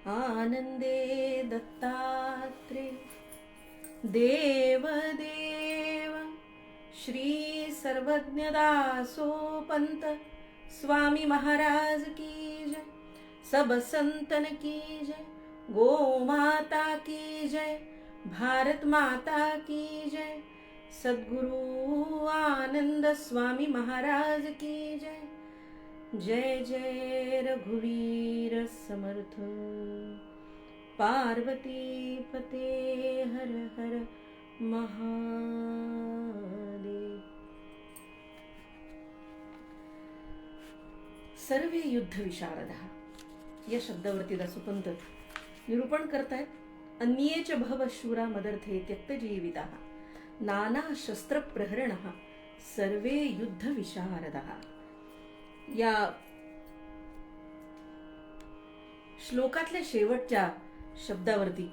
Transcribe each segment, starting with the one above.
आनंदे दत्तात्रे देवदेव श्री सर्वज्ञदासो पंत स्वामी महाराज की जय। सब संतन की जय। गो माता की जय। भारत माता की जय। सद्गुरु आनंद स्वामी महाराज की जय। जय जय रघुवीर समर्थ पार्वती पते हर हर महादेव। सर्वे युद्ध विशारदः या शब्दावरती दासोपंत निरूपण करतायत। अन्येच भव शूरा मदर्थे त्यक्तजीविताः नाना शस्त्र प्रहरणः सर्वे युद्ध विशारदः। या श्लोकातल्या शेवटच्या शब्दावरती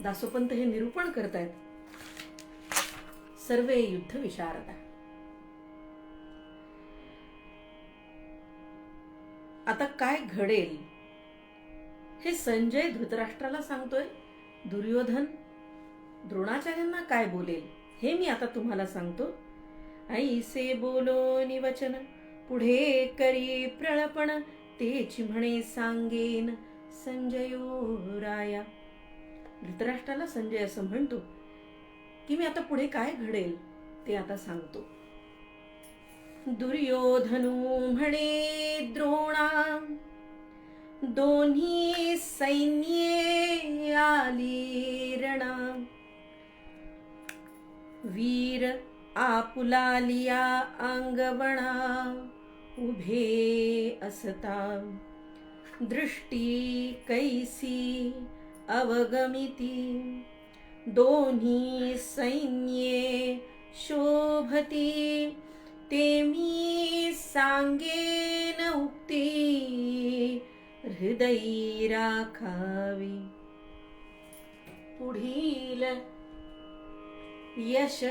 दासोपंत हे निरूपण करतायत। सर्वे युद्ध विशारदा। आता काय घडेल हे संजय धृतराष्ट्राला सांगतोय। दुर्योधन द्रोणाचार्यांना काय बोलेल हे मी आता तुम्हाला सांगतो। ऐसे बोलो निवचन पुढे करी प्रळपण तेची म्हणे सांगेन संजयो राया। धृतराष्ट्राला संजय असं म्हणतो की मी आता पुढे काय घडेल ते आता सांगतो। दुर्योधनो म्हणे द्रोणा दोन्ही सैन्ये आली रणा वीर आपुलालिया अंगवणा उभे असता दृष्टी कैसी अवगमिती दोन्ही सैन्ये शोभती ते मी सांगेन उक्ती हृदयी राखावी। पुढील यश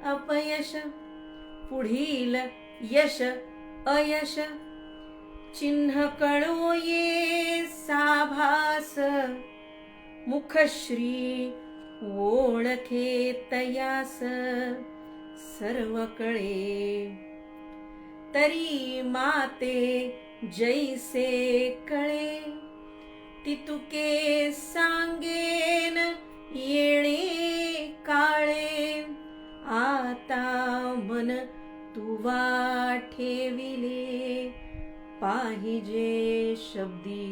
अपयश पुढील यश अयश चिन्ह कळो ये साभास मुखश्री ओळखे तयास सर्व कळे तरी माते जैसे कळे तितुके सांगेन येणे काळे आता मन तुवा ठेविले पाहिजे शब्दी।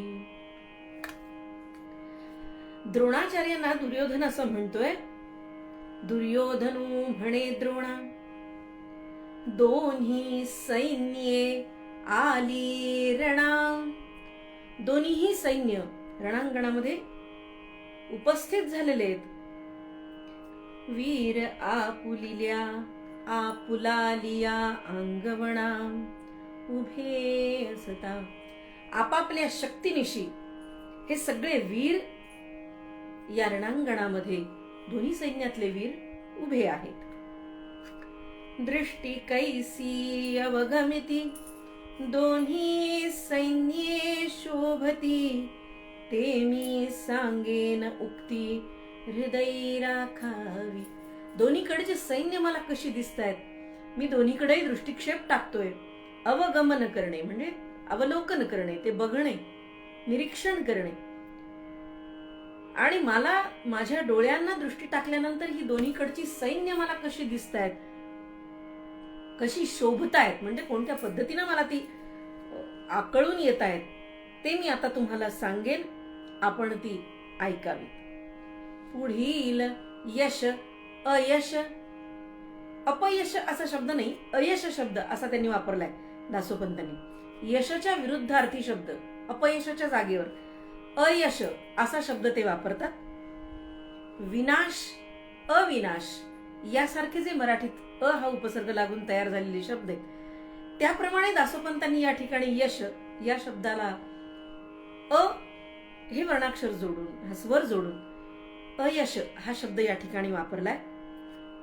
द्रोणाचार्यांना दुर्योधन असं म्हणतोय। दुर्योधनो म्हणे द्रोणा दोन्ही सैन्ये आली रणा। दोन्हीही सैन्य रणांगणामध्ये उपस्थित झालेले आहेत। वीर आपुलालिया अंगवणा उभे असता। आपापल्या शक्तीनिशी हे सगळे वीर या रणांगणामध्ये दोन्ही सैन्यातले वीर उभे आहेत। दृष्टी कैसी अवगमिती दोन्ही सैन्ये शोभती ते मी सांगेन उक्ती हृदयी राखावी। दोन्हीकडचे सैन्य मला कशी दिसतायत मी दोन्हीकडेही दृष्टिक्षेप टाकतोय। अवगमन करणे म्हणजे अवलोकन करणे, ते बघणे, निरीक्षण करणे। आणि मला माझ्या डोळ्यांना दृष्टी टाकल्यानंतर ही दोन्हीकडची सैन्य मला कशी दिसतायत, कशी शोभतायत, म्हणजे कोणत्या पद्धतीने मला ती आकळून येतायत ते मी आता तुम्हाला सांगेन, आपण ती ऐकावी। पुढील यश अयश अपयश असा शब्द नाही, अयश शब्द असा त्यांनी वापरलाय दासोपंतांनी। यशच्या विरुद्धार्थी शब्द अपयशाच्या जागेवर अयश असा शब्द ते वापरतात। विनाश अविनाश यासारखे जे मराठीत अ हा उपसर्ग लागून तयार झालेले शब्द आहेत त्याप्रमाणे दासोपंतांनी या ठिकाणी यश या शब्दाला अ हे वर्णाक्षर जोडून, हा स्वर जोडून अयश हा शब्द या ठिकाणी वापरलाय।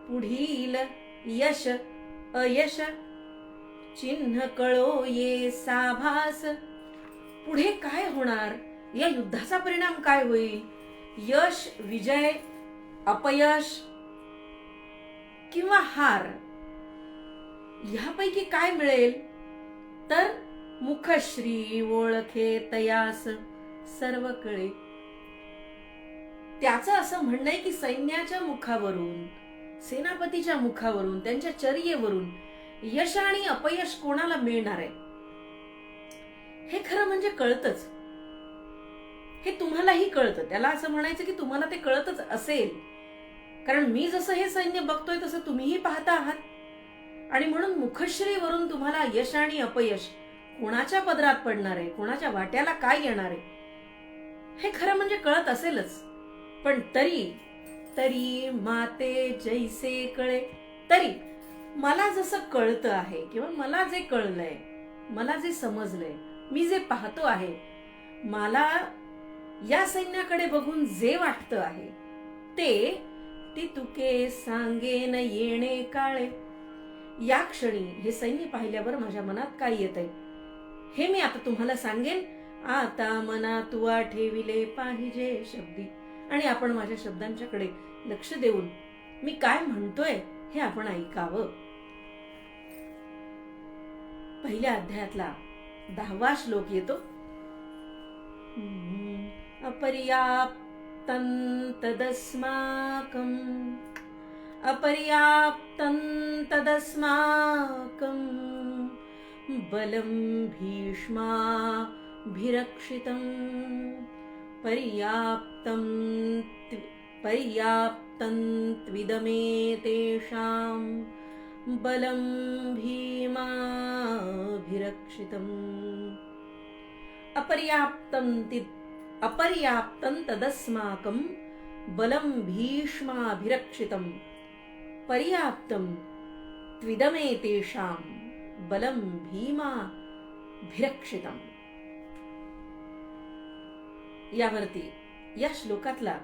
पुढील यश अयश चिन्ह कळो ये साभास। पुढे काय होणार या युद्धाचा परिणाम काय होईल? यश, विजय, अपयश किंवा हार ह्यापैकी काय मिळेल? तर मुखश्री ओळखे तयास सर्व कळे. त्याचं असं म्हणणं आहे की सैन्याच्या मुखावरून, सेनापतीच्या मुखावरून, त्यांच्या चर्येवरून यश आणि अपयश कोणाला मिळणार आहे हे खरं म्हणजे कळतच. हे तुम्हालाही कळतं. त्याला असं म्हणायचं की तुम्हाला ते कळतच असेल, कारण मी जसं हे सैन्य बघतोय तसं तुम्हीही पाहता आहात. आणि म्हणून मुखश्रीवरून तुम्हाला यश आणि अपयश कोणाच्या पदरात पडणार आहे, कोणाच्या वाट्याला काय येणार आहे हे खरं म्हणजे कळत असेलच. पण तरी माते जैसे कळे, तरी मला जसं कळतं आहे किंवा मला जे कळलंय, मला जे समजलंय, मी जे पाहतो आहे, मला या सैन्याकडे बघून जे वाटतं आहे ते ती तुके सांगेन येणे काळे. या क्षणी हे सैन्य पाहिल्यावर माझ्या मनात काय येतंय हे मी आता तुम्हाला सांगेन. आता मना तुवा ठेविले पाहिजे शब्दी. आणि आपण माझ्या शब्दांच्याकडे लक्ष देऊन मी काय म्हणतोय हे आपण ऐकावं. पहिल्या अध्यायातला 10वा श्लोक येतो. अपर्याप्तं तदस्माकं, अपर्याप्तं तदस्माकं बलं भीष्माभिरक्षितं, पर्याप्तं त्विदमेतेषां बलं भीमाभिरक्षितम्. अपर्याप्तं तदस्माकं बलं भीष्माभिरक्षितं, पर्याप्तं त्विदमेतेषां बलं भीमाभिरक्षितम्. यावरती या श्लोकातला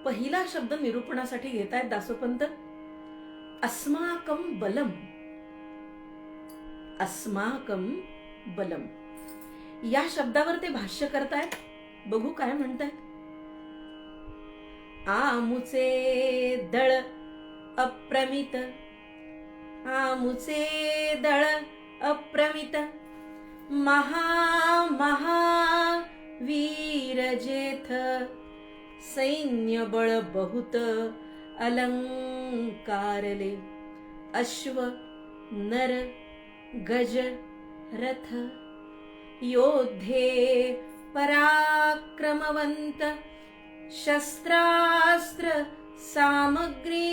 पहिला शब्द निरूपणासाठी घेतायत दासोपंत. अस्माकं बलम. अस्माकं बलम या शब्दावर ते भाष्य करतायत. बघू काय म्हणतायत. आमुचे दळ अप्रमित, आमुचे दळ अप्रमित, महा वीर जेथ, सैन्य बळ बहुत अलंकारले, अश्व नर गज रथ, योद्धे पराक्रमवंत, शस्त्रास्त्र सामग्री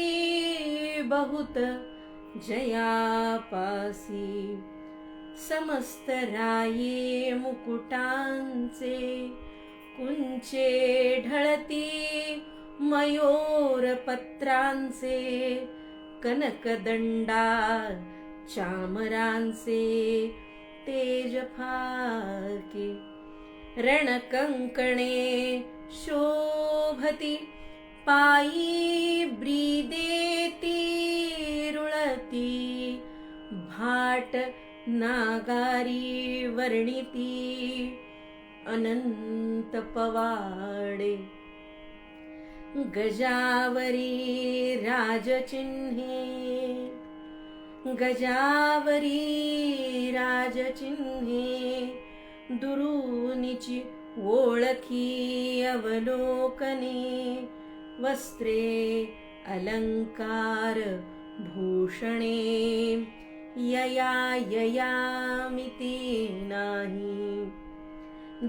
बहुत, जयापासी समस्त राये मुकुटांचे, कुंचे ढळती मयूर पत्रांचे, कनकदंडा चामरांचे तेज फाके, रणकंकणे शोभती, पायी ब्रीदेती रुळती, भाट नागारी वर्णिती, अनंत पवाडे, गजावरी राजचिन्हे, गजावरी राजचिन्हे, दुरूनीची ओळखी अवलोकने, वस्त्रे अलंकार भूषणे, ययामिती नाही,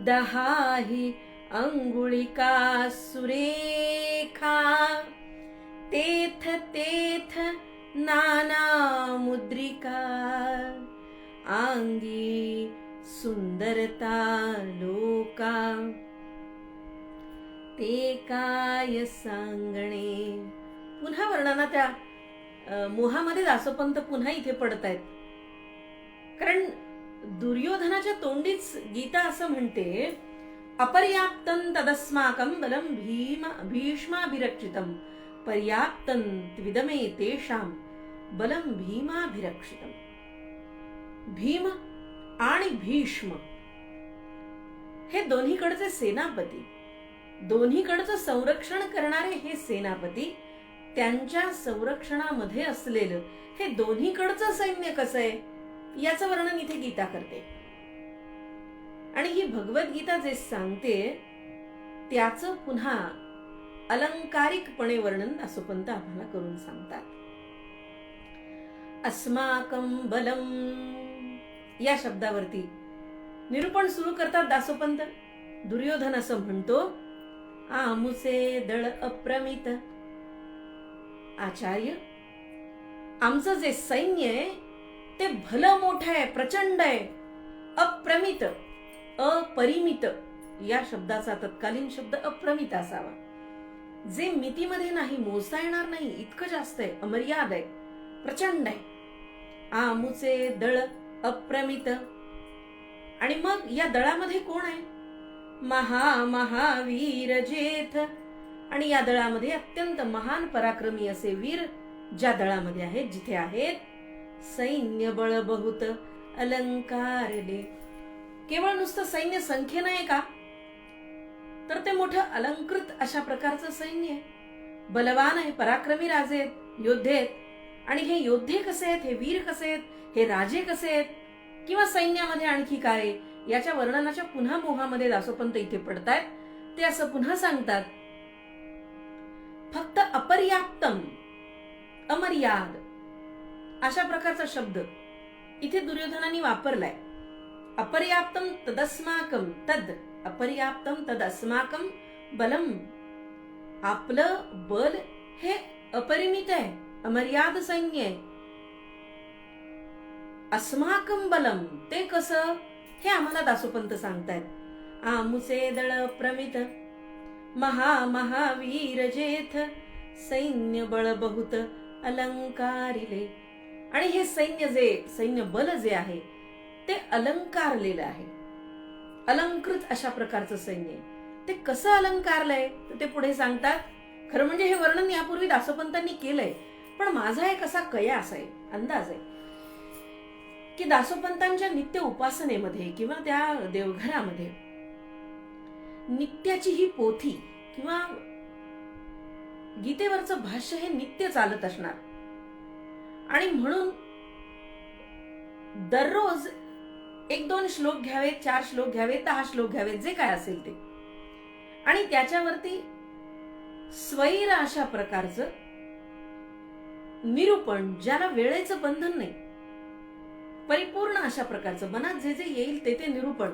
दहाही अंगुळिका सुरेखा, तेथ तेथ नाना मुद्रिका, आंगी सुंदरता लोका, ते काय सांगणे. पुन्हा वर्णना त्या मोहामध्ये दासोपंत पुन्हा इथे पडतायत. कारण दुर्योधनाच्या तोंडीच गीता असं म्हणते, अपर्याप्तं तदस्माकं बलं भीष्माभिरक्षितं, पर्याप्तं त्विदमेतेषां बलं भीमाभिरक्षितं. भीम आणि भीष्म हे दोन्हीकडचे सेनापती, दोन्हीकडचं संरक्षण करणारे हे सेनापती, त्यांच्या संरक्षणामध्ये असलेलं हे दोन्हीकडचं सैन्य कसं आहे याचं वर्णन इथे गीता करते. आणि ही भगवद्गीता जे सांगते त्याचं पुन्हा अलंकारिकपणे वर्णन दासोपंत आम्हाला करून सांगतात. अस्माकं बलम या शब्दावरती निरूपण सुरू करतात दासोपंत. दुर्योधन असं म्हणतो, आमुचे दळ अप्रमित. आचार्य, आमचं जे सैन्य आहे ते भलं मोठं आहे, प्रचंड आहे, अप्रमित, अपरिमित. या शब्दाचा तत्कालीन शब्द अप्रमित असावा, जे मितीमध्ये नाही, मोजता येणार नाही, इतकं जास्त आहे, अमर्याद आहे, प्रचंड आहे. आमुचे दळ अप्रमित. आणि मग या दळामध्ये कोण आहे? महावीर जेथ. आणि या दळामध्ये अत्यंत महान पराक्रमी असे वीर ज्या दळामध्ये आहेत, जिथे आहेत, सैन्य बळ बहुत अलंकारले. केवळ नुसतं सैन्य संख्येनं आहे का? तर ते मोठं अलंकृत अशा प्रकारचं सैन्य आहे, बलवान आहे, पराक्रमी राजे आहेत, योद्धे आहेत. आणि हे योद्धे कसे आहेत, हे वीर कसे आहेत, हे राजे कसे आहेत, किंवा सैन्यामध्ये आणखी काय, याच्या वर्णनाच्या पुन्हा मोहामध्ये दासोपंत इथे पडतायत. ते असं पुन्हा सांगतात, फक्त अपर्याप्तम, अमर्याद अशा प्रकारचा शब्द इथे दुर्योधनाने वापरलाय. अपर्याप्तम तदस्माकम, तद अपर्याप्तम तदस्माकम बलम. आपलं बल हे अपरिमित आहे, अमर्याद सैन्य आहे. अस्माकम बलम, ते कसं हे आम्हाला दासोपंत सांगतायत. आमुचे दळ प्रमित, महावीर जेथ, सैन्य बळ बहुत अलंकारिले. आणि हे सैन्य, जे सैन्य बल जे आहे ते अलंकारलेलं आहे, अलंकृत अशा प्रकारचं सैन्य. ते कसं अलंकारलंय तर ते पुढे सांगतात. खरं म्हणजे हे वर्णन यापूर्वी दासोपंतांनी केलंय, पण माझा एक असा कयास आहे, अंदाज आहे की दासोपंतांच्या नित्य उपासनेमध्ये किंवा त्या देवघरामध्ये नित्याची ही पोथी किंवा गीतेवरचं भाष्य हे नित्य चालत असणार. आणि म्हणून दररोज 1-2 श्लोक घ्यावेत, 4 श्लोक घ्यावेत, 10 श्लोक घ्यावेत, जे काय असेल ते, आणि त्याच्यावरती स्वैर अशा प्रकारचं निरूपण, ज्याला वेळेचं बंधन नाही, परिपूर्ण अशा प्रकारचं, मनात जे जे येईल ते निरूपण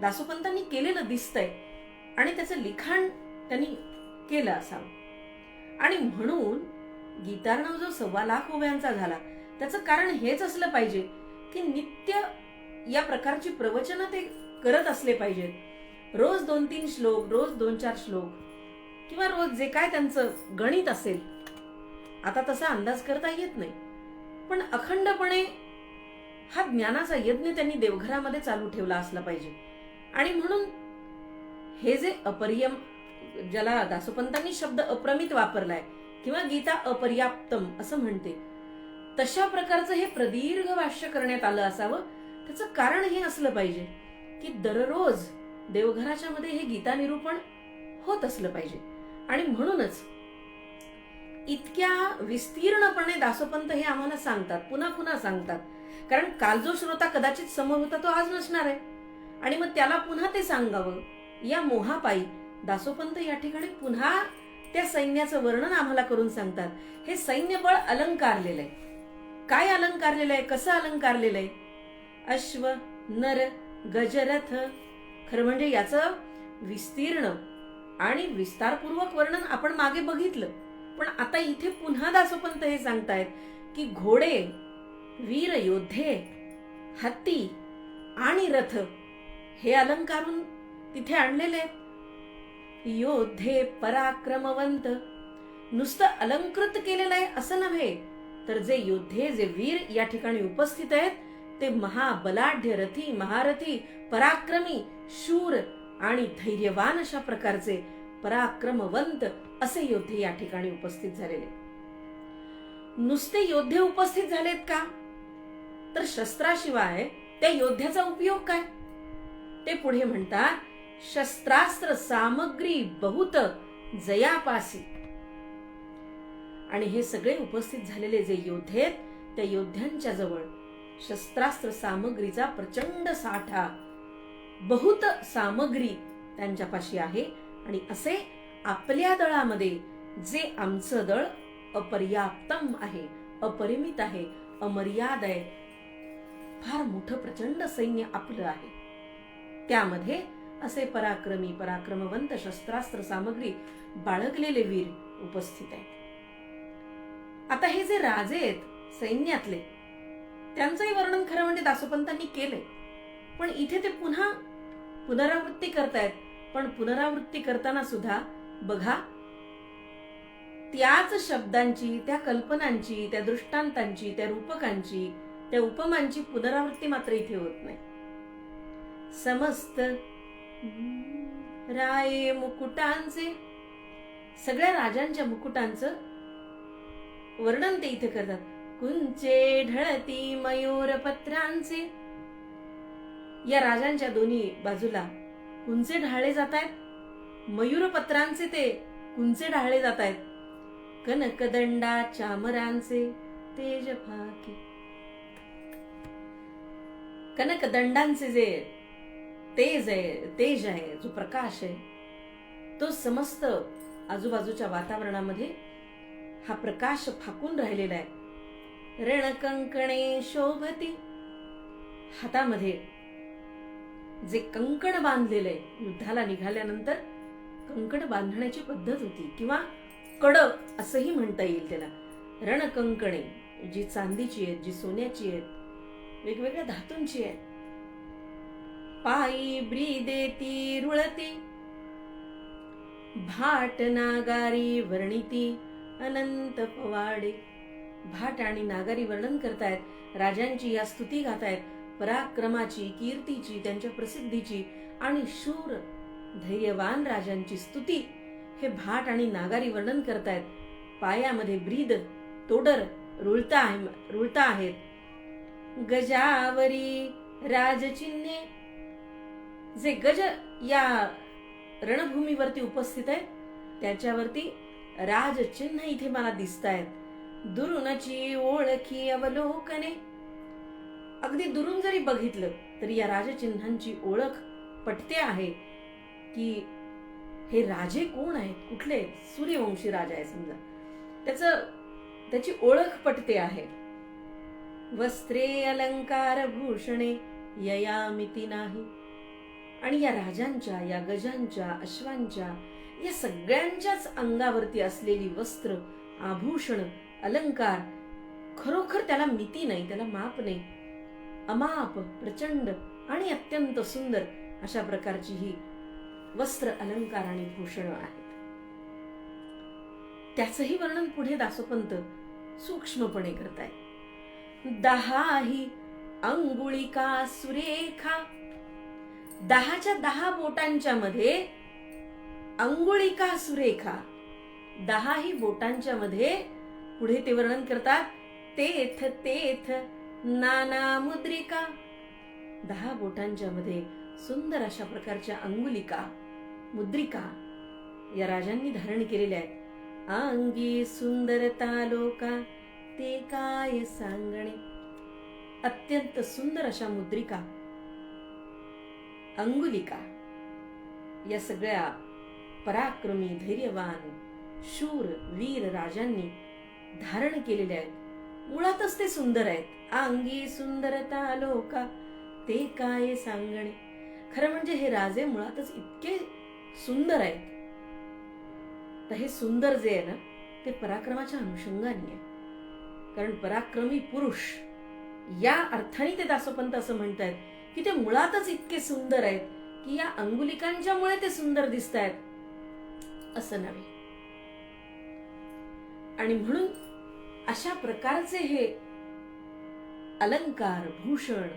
दासोपंतांनी केलेलं दिसतंय. आणि त्याचं लिखाण त्यांनी केलं असावं. आणि म्हणून गीतार्णव जो 1.25 लाख ओव्यांचा झाला, त्याचं कारण हेच असलं पाहिजे की नित्य या प्रकारची प्रवचनं ते करत असले पाहिजेत. रोज 2-3 श्लोक, रोज 2-4 श्लोक, किंवा रोज जे काय त्यांचं गणित असेल, आता तसा अंदाज करता येत नाही, पण अखंडपणे हा ज्ञानाचा यज्ञ त्यांनी देवघरामध्ये चालू ठेवला असला पाहिजे. आणि म्हणून हे जे अपरियम, ज्याला दासोपंतांनी शब्द अप्रमित वापरलाय किंवा गीता अपर्याप्तम असं म्हणते, तशा प्रकारचं हे प्रदीर्घ भाष्य करण्यात आलं असावं. त्याचं कारण हे असलं पाहिजे की दररोज देवघराच्या मध्ये हे गीता निरूपण होत असलं पाहिजे. आणि म्हणूनच इतक्या विस्तीर्णपणे दासोपंत हे आम्हाला सांगतात, पुन्हा पुन्हा सांगतात. कारण काल जो श्रोता कदाचित समोर होता तो आज नसणार आहे, आणि मग त्याला पुन्हा ते सांगावं या मोहापायी दासोपंत या ठिकाणी पुन्हा त्या सैन्याचं वर्णन आम्हाला करून सांगतात. हे सैन्य बळ अलंकारलेलं आहे. काय अलंकारलेलं आहे, कसं अलंकारलेलं आहे? अश्व, नर, गजरथ. खरं म्हणजे याचं विस्तीर्ण आणि विस्तारपूर्वक वर्णन आपण मागे बघितलं, पण आता इथे पुन्हा दासोपंत हे सांगतायत की घोडे, वीर योद्धे, हत्ती आणि रथ हे अलंकारून तिथे आणलेले आहेत. योद्धे पराक्रमवंत, नुसतं अलंकृत केलेलं आहे असं नव्हे, तर जे योद्धे, जे वीर या ठिकाणी उपस्थित आहेत ते महाबलाढ्य, रथी, महारथी, पराक्रमी, शूर आणि धैर्यवान अशा प्रकारचे पराक्रमवंत असे योद्धे या ठिकाणी उपस्थित झालेले. नुसते योद्धे उपस्थित झालेत का, तर शस्त्राशिवाय त्या योद्ध्याचा उपयोग काय? ते पुढे म्हणतात, शस्त्रास्त्र सामग्री बहुत जयापासी. आणि हे सगळे उपस्थित झालेले जे योद्धे आहेत, त्या योद्ध्यांच्या जवळ शस्त्रास्त्र सामग्रीचा प्रचंड साठा, बहुत सामग्री त्यांच्यापाशी आहे. आणि असे आपल्या दळामध्ये जे आमचं दळ अपर्याप्तम आहे, अपरिमित आहे, अमर्याद आहे, फार मोठं प्रचंड सैन्य आपलं आहे, त्यामध्ये असे पराक्रमी पराक्रमवंत शस्त्रास्त्र सामग्री बाळगलेले वीर उपस्थित आहेत. आता हे जे राजे आहेत सैन्यातले, त्यांचंही वर्णन खरं म्हणजे दासोपंतांनी केलंय, पण इथे ते पुन्हा पुनरावृत्ती करतायत. पण पुनरावृत्ती करताना सुद्धा बघा, त्याच शब्दांची, त्या कल्पनांची, त्या दृष्टांतांची, त्या रूपकांची, त्या उपमांची पुनरावृत्ती मात्र इथे होत नाही. समस्त राये मुकुटांचे, सगळ्या राजांच्या मुकुटांचं वर्णन ते इथे करतात. कुंचे ढळती मयूर पत्रांचे, या राजांच्या दोन्ही बाजूला कुंचे ढाळले जात आहेत, मयूर पत्रांचे ते कुंचे ढाळले जात आहेत. कनकदंडा चामरांचे तेज फाके, कनकदंडांचे जे तेज आहे, जो प्रकाश आहे, तो समस्त आजूबाजूच्या वातावरणामध्ये हा प्रकाश फाकून राहिलेला आहे. रणकंकणे शोभती, हातामध्ये जे कंकण बांधलेलं आहे, युद्धाला निघाल्यानंतर कंकण बांधण्याची पद्धत होती, किंवा कड असंही म्हणता येईल त्याला. रणकंकणे जी चांदीची आहेत, जी सोन्याची आहेत, वेगवेगळ्या धातूंची आहेत. पायी ब्रीदेती रुळती, भाट नागारी वर्णिती अनंत पवाडे. भाट आणि नागारी वर्णन करतायत, राजांची या स्तुती गातायत, पराक्रमाची, कीर्तीची, त्यांच्या प्रसिद्धीची आणि शूर धैर्यवान राजांची स्तुती हे भाट आणि नागारी वर्णन करतायत. पायामध्ये ब्रीद, तोडर रुळता आहेत. गजावरी राजचिन्हे, जे गज या रणभूमीवरती उपस्थित आहेत, त्याच्यावरती राजचिन्ह इथे मला दिसतायत. दुरूनची ओळखी अवलोकने, अगदी दुरून जरी बघितलं तरी या राजचिन्हांची ओळख पटते आहे की हे राजे कोण आहेत, कुठले. सूर्यवंशी राजा आहे समजा, त्याची ओळख पटते आहे. वस्त्रे अलंकार भूषणे ययामिती नाही. आणि या राजांच्या, या गजांच्या, अश्वांच्या, या सगळ्यांच्याच अंगावरती असलेली वस्त्र, आभूषण, अलंकार, खरोखर त्याला मिती नाही, त्याला माप नाही. अमाप, प्रचंड आणि अत्यंत सुंदर अशा प्रकारची ही वस्त्र, अलंकार आणि भूषण आहेत. त्याचंही वर्णन पुढे दासोपंत सूक्ष्मपणे करताय. 10 अंगुळिका सुरेखा, 10च्या 10 बोटांच्या मध्ये अंगुळिका सुरेखा, 10 बोटांच्या मध्ये पुढे ते वर्णन करतात. तेथ तेथ नाना मुद्रिका, 10 बोटांच्या मध्ये सुंदर अशा प्रकारच्या अंगुलिका, मुद्रिका या राजांनी धारण केलेल्या आहेत. अंगी सुंदरता लोका ते काय सांगणे, अत्यंत सुंदर अशा मुद्रिका, अंगुलिका या सगळ्या पराक्रमी, धैर्यवान, शूर, वीर राजांनी धारण केलेले आहेत. मुळातच ते सुंदर आहेत. अंगी सुंदरता लोका ते काय सांगणे. खरं म्हणजे हे राजे मुळातच इतके सुंदर आहेत. तर हे सुंदर जे आहे ना, ते पराक्रमाच्या अनुषंगाने आहे. कारण पराक्रमी पुरुष या अर्थाने ते दासोपंत असं म्हणतायत की ते मुळातच इतके सुंदर आहेत की या अंगुलिकांच्यामुळे ते सुंदर दिसत आहेत असं नव्हे. आणि म्हणून अशा प्रकारचे हे अलंकार, भूषण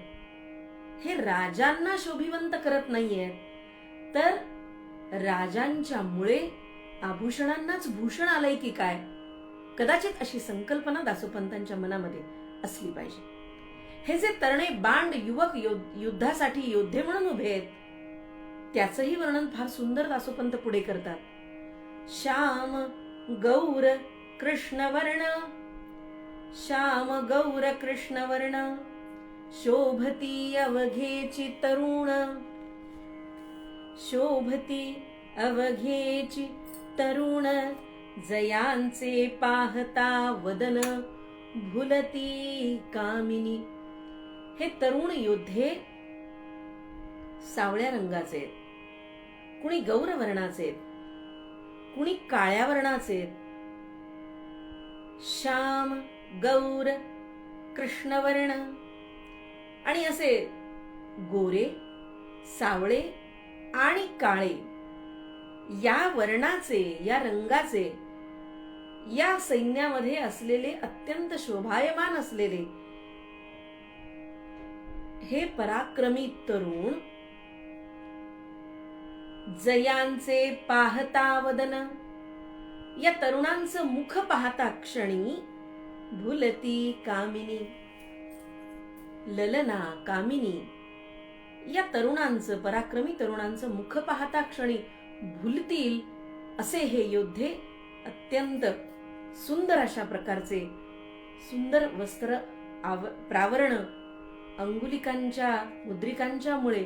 हे राजांना शोभिवंत करत नाहीयेत, तर राजांच्या मुळे आभूषणांनाच भूषण आलंय की काय, कदाचित अशी संकल्पना दासोपंतांच्या मनामध्ये असली पाहिजे. हे जे तरणे बांड युवक युद्धासाठी योद्धे म्हणून उभे आहेत, त्याचंही वर्णन फार सुंदर दासोपंत पुढे करतात. श्याम गौर कृष्णवर्ण, श्याम गौर कृष्णवर्ण, शोभती अवघेची तरुण, शोभती अवघेची तरुण, जयांचे पाहता वदन, भुलती कामिनी. हे तरुण योद्धे सावळ्या रंगाचे आहेत, कुणी गौरवर्णाचे आहेत, कुणी काळ्या वर्णाचे आहेत. श्याम गौर कृष्णवर्ण, आणि असे गोरे, सावळे आणि काळे या वर्णाचे, या रंगाचे, या सैन्यामध्ये असलेले अत्यंत शोभायमान असलेले हे पराक्रमी तरुण, जयांचे पाहता वदन, या तरुणांचं मुख पाहता क्षणी, भुलती कामिनी, ललना कामिनी, या तरुणांचं, पराक्रमी तरुणांचं मुख पाहता क्षणी भुलतील असे हे योद्धे अत्यंत सुंदर अशा प्रकारचे सुंदर वस्त्र प्रावरण, अंगुलिकांच्या मुद्रिकांच्या मुळे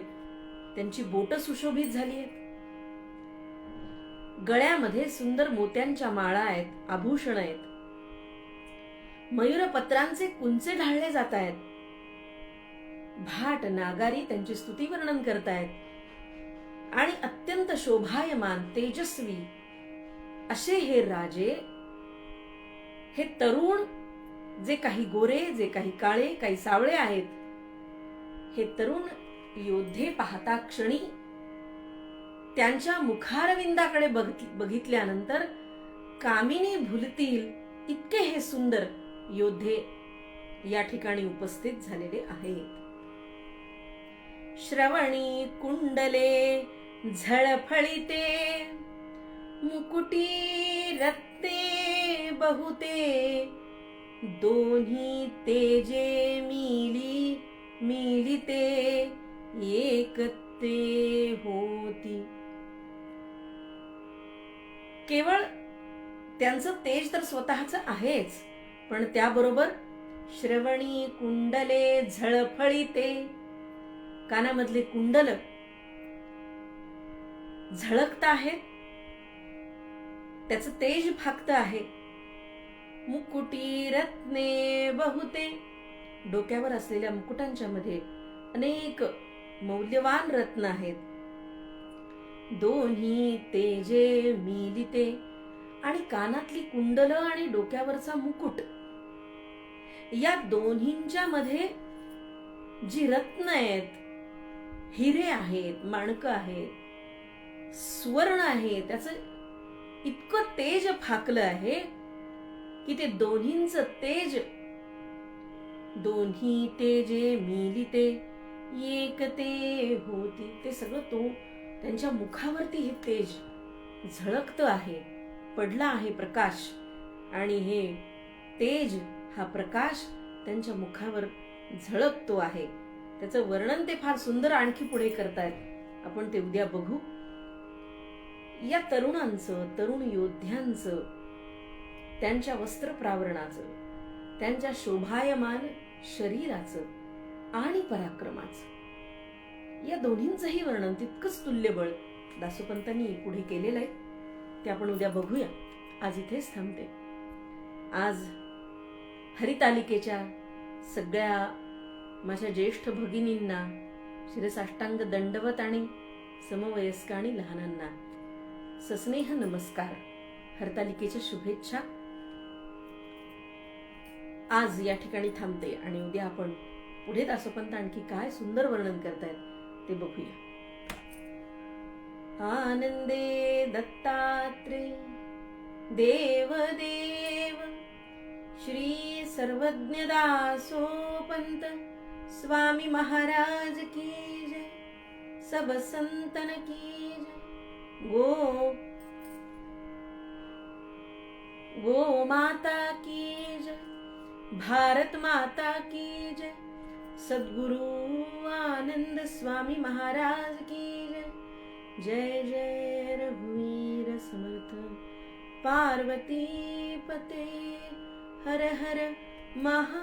त्यांची बोट सुशोभित झाली आहेत. गळ्यामध्ये सुंदर मोत्यांच्या माळा आहेत, आभूषण आहेत. मयूरपत्रांचे कुंचे ढाळले जात आहेत. भाट नागारी त्यांची स्तुती वर्णन करतायत. आणि अत्यंत शोभायमान, तेजस्वी असे हे राजे, हे तरुण, जे काही गोरे, जे काही काळे, काही सावळे आहेत, हे तरुण योद्धे पाहता क्षणी त्यांच्या मुखारविंदाकडे बघितल्यानंतर कामिनी भुलतील इतके हे सुंदर योद्धे या ठिकाणी उपस्थित झालेले आहेत. श्रवणी कुंडले झळफळीते, मुकुटी रत्ने बहुते, दोन्ही तेजे मिलिते, एक ते होती. केवळ त्यांचं तेज तर स्वतःच आहेच, पण त्याबरोबर श्रवणी कुंडले झळफळीते, कानामधले कुंडल झळकत आहेत, त्याचं तेज फाकत आहे. मुकुटी रत्ने बहुते, डोक्यावर असलेल्या मुकुटांच्या मध्ये अनेक मौल्यवान रत्न आहेत. दोन्ही तेजे मिलिते, आणि कानातली कुंडल आणि डोक्यावरचा मुकुट, या दोन्हींच्या मध्ये जी रत्न आहेत, हिरे आहेत, माणकं आहेत, स्वर्ण आहे, त्याचं इतकं तेज फाकलं आहे की ते दोन्हींचं तेज, दोन्ही तेजे मिलिते एक ते होती, ते सगळं तो त्यांच्या मुखावरती हे तेज झळकत आहे, पडला आहे प्रकाश, आणि हे तेज, हा प्रकाश त्यांच्या मुखावर झळकतो आहे. त्याचं वर्णन ते फार सुंदर आणखी पुढे करतायत, आपण ते उद्या बघू. या तरुणांचं, तरुण योद्ध्यांचं, त्यांच्या वस्त्र प्रावरणाचं, त्यांच्या शोभायमान शरीराचं आणि पराक्रमाचं, या दोन्हींचंही वर्णन तितकंच तुल्यबळ दासोपंतांनी पुढे केलेलं आहे. ते आपण उद्या बघूया. आज इथेच थांबते. आज हरितालिकेच्या सगळ्या माझ्या ज्येष्ठ भगिनींना शिरसाष्टांग दंडवत, आणि समवयस्क आणि लहानांना सस्नेह नमस्कार, हरतालिकेच्या शुभेच्छा. आज या ठिकाणी थांबते, आणि उद्या आपण पुढे दासोपंत आणखी काय सुंदर वर्णन करतायत ते बघूया. आनंदे दत्तात्रेय देव देव, श्री सर्वज्ञ दासोपंत स्वामी महाराज की जय, सब संतन की जय. गो माता की जय, भारत माता की जय, सद्गुरु आनंद स्वामी महाराज की जय, जय जय रघुवीर समर्थ पार्वती पते हर हर महादेव।